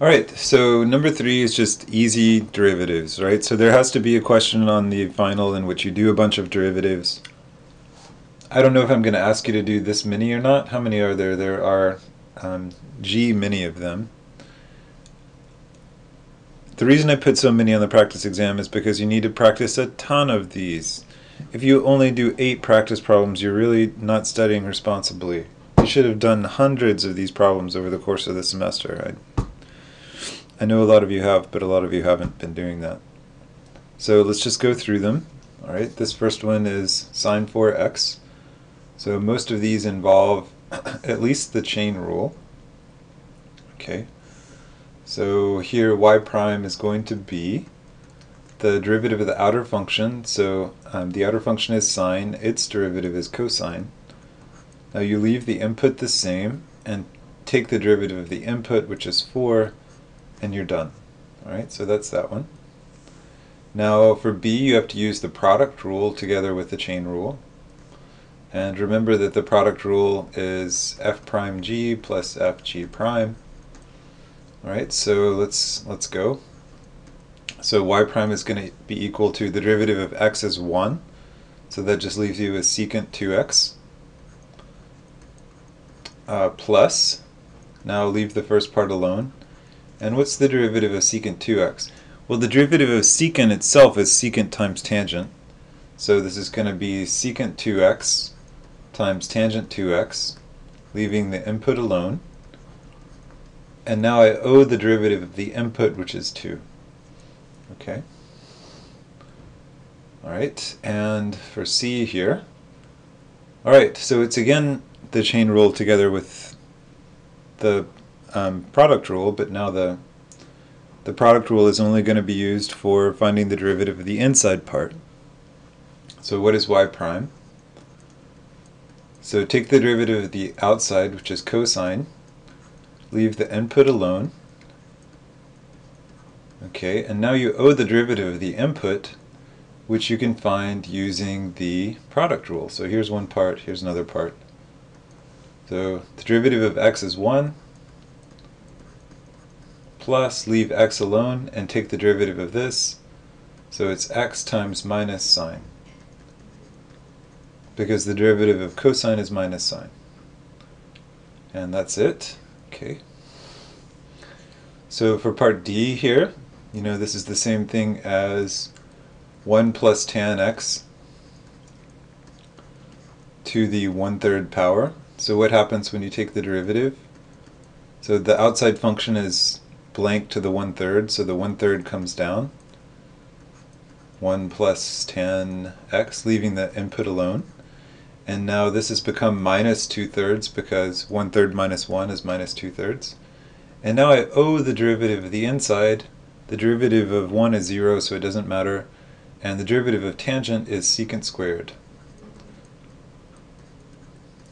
Alright, so number 3 is just easy derivatives, right? So there has to be a question on the final in which you do a bunch of derivatives. I don't know if I'm going to ask you to do this many or not. How many are there? There are G many of them. The reason I put so many on the practice exam is because you need to practice a ton of these. If you only do 8 practice problems, you're really not studying responsibly. You should have done hundreds of these problems over the course of the semester. I know a lot of you have, but a lot of you haven't been doing that. So let's just go through them. Alright, this first one is sine 4x. So most of these involve at least the chain rule. Okay. So here y prime is going to be the derivative of the outer function. So the outer function is sine, its derivative is cosine. Now you leave the input the same and take the derivative of the input, which is 4, and you're done. Alright, so that's that one. Now for b, you have to use the product rule together with the chain rule. And remember that the product rule is f prime g plus f g prime. Alright, so let's go. So y prime is going to be equal to the derivative of x is 1. So that just leaves you with secant 2x. Plus, now leave the first part alone. And what's the derivative of secant 2x? Well, the derivative of secant itself is secant times tangent. So this is going to be secant 2x times tangent 2x, leaving the input alone. And now I owe the derivative of the input, which is 2. Okay. Alright, and for c here, alright, so it's again the chain rule together with the product rule, but now the product rule is only going to be used for finding the derivative of the inside part. So what is y prime? So take the derivative of the outside, which is cosine, leave the input alone. Okay, and now you owe the derivative of the input, which you can find using the product rule. So here's one part, here's another part. So the derivative of x is 1, plus leave x alone and take the derivative of this. So it's x times minus sine, because the derivative of cosine is minus sine. And that's it. Okay. So for part D here, you know, this is the same thing as 1 plus tan x to the 1/3 power. So what happens when you take the derivative? So the outside function is blank to the 1/3, so the 1/3 comes down. 1 plus tan x, leaving the input alone. And now this has become minus 2/3 because 1/3 minus 1 is minus 2/3. And now I owe the derivative of the inside. The derivative of 1 is 0, so it doesn't matter. And the derivative of tangent is secant squared.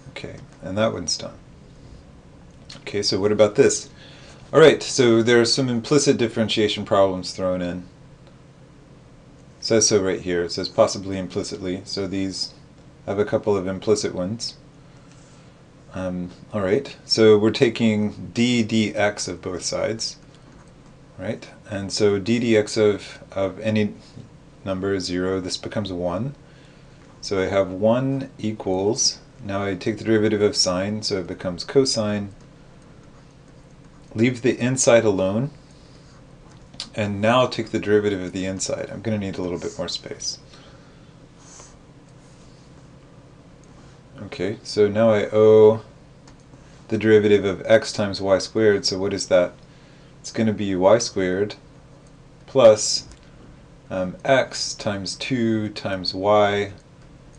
Okay, and that one's done. Okay, so what about this? Alright, so there are some implicit differentiation problems thrown in. It says so right here. It says possibly implicitly. So these have a couple of implicit ones. Alright, so we're taking d dx of both sides. Right? And so d dx of any number is 0. This becomes 1. So I have 1 equals, now I take the derivative of sine, so it becomes cosine. Leave the inside alone. And now take the derivative of the inside. I'm going to need a little bit more space. Okay, so now I owe the derivative of x times y squared, so what is that? It's going to be y squared plus x times 2 times y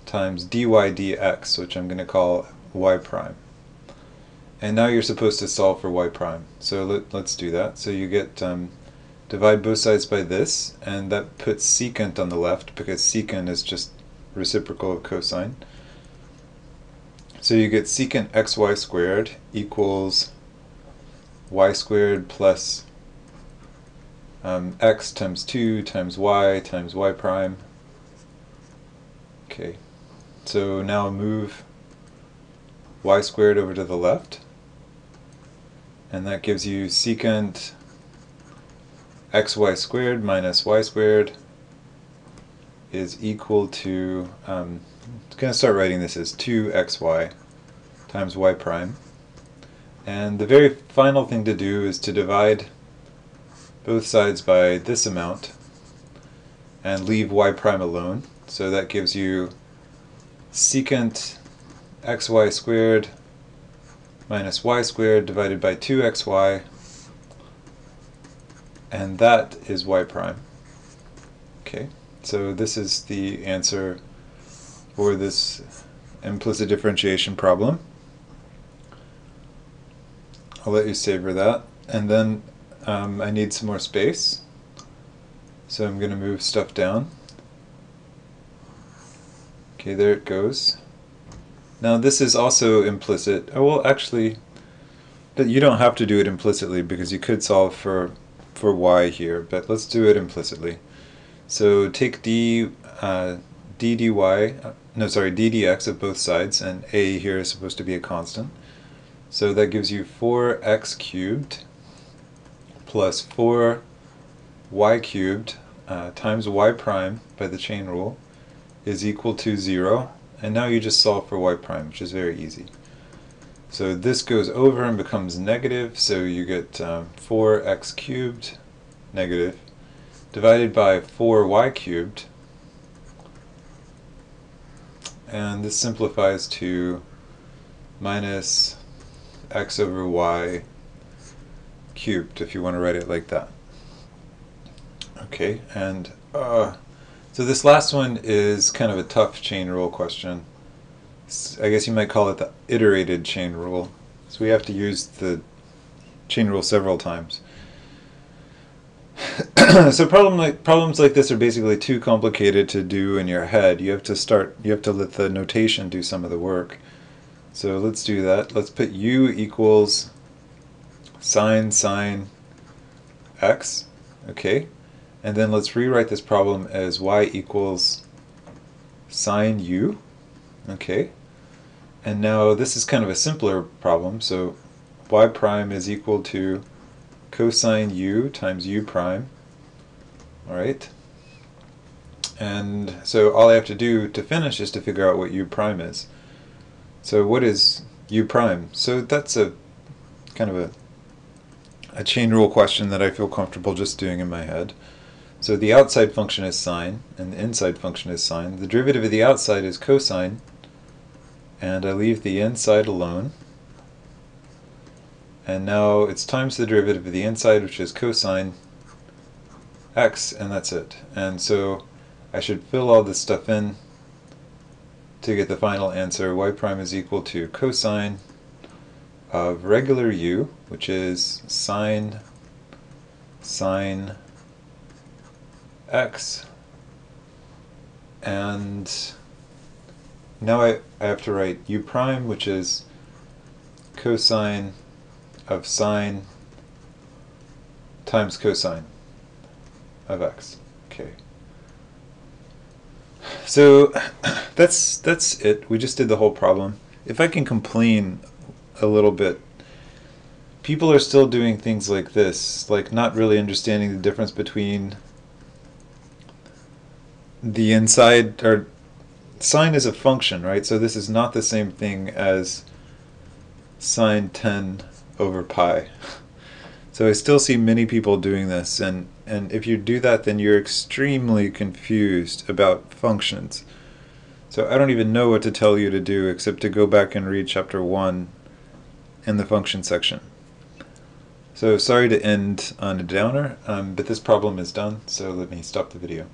times dy dx, which I'm going to call y prime. And now you're supposed to solve for y prime. So let's do that. So you get, divide both sides by this, and that puts secant on the left, because secant is just reciprocal of cosine. So you get secant xy squared equals y squared plus x times 2 times y prime. Okay, so now move y squared over to the left, and that gives you secant xy squared minus y squared is equal to, I'm going to start writing this as 2xy times y prime. And the very final thing to do is to divide both sides by this amount and leave y prime alone. So that gives you secant xy squared minus y squared divided by 2xy, and that is y prime. Okay, so this is the answer for this implicit differentiation problem. I'll let you savor that, and then I need some more space, so I'm going to move stuff down. Okay, there it goes. Now this is also implicit. Oh, well, actually, but you don't have to do it implicitly because you could solve for y here, but let's do it implicitly. So take d dx of both sides, and a here is supposed to be a constant. So that gives you 4x cubed plus 4y cubed times y prime by the chain rule is equal to 0. And now you just solve for y prime, which is very easy. So this goes over and becomes negative, so you get 4x cubed negative divided by 4y cubed, and this simplifies to minus x over y cubed, if you want to write it like that. Okay, and so this last one is kind of a tough chain rule question. I guess you might call it the iterated chain rule. So we have to use the chain rule several times. So problems like this are basically too complicated to do in your head. You have to let the notation do some of the work. So let's do that. Let's put u equals sine x, okay? And then let's rewrite this problem as y equals sine u, okay? And now this is kind of a simpler problem, so y prime is equal to cosine u times u prime, all right? And so all I have to do to finish is to figure out what u prime is. So what is u prime? So that's a kind of a chain rule question that I feel comfortable just doing in my head. So the outside function is sine, and the inside function is sine. The derivative of the outside is cosine, and I leave the inside alone. And now it's times the derivative of the inside, which is cosine x, and that's it. And so I should fill all this stuff in to get the final answer. Y prime is equal to cosine of regular u, which is sine x, and now I have to write u prime, which is cosine of sine times cosine of x. Okay. So that's it. We just did the whole problem. If I can complain a little bit, people are still doing things like this, like not really understanding the difference between the inside, or sine is a function, right? So this is not the same thing as sine 10 over pi. So I still see many people doing this, and if you do that, then you're extremely confused about functions. So I don't even know what to tell you to do except to go back and read chapter 1 in the function section. So sorry to end on a downer, but this problem is done, so let me stop the video.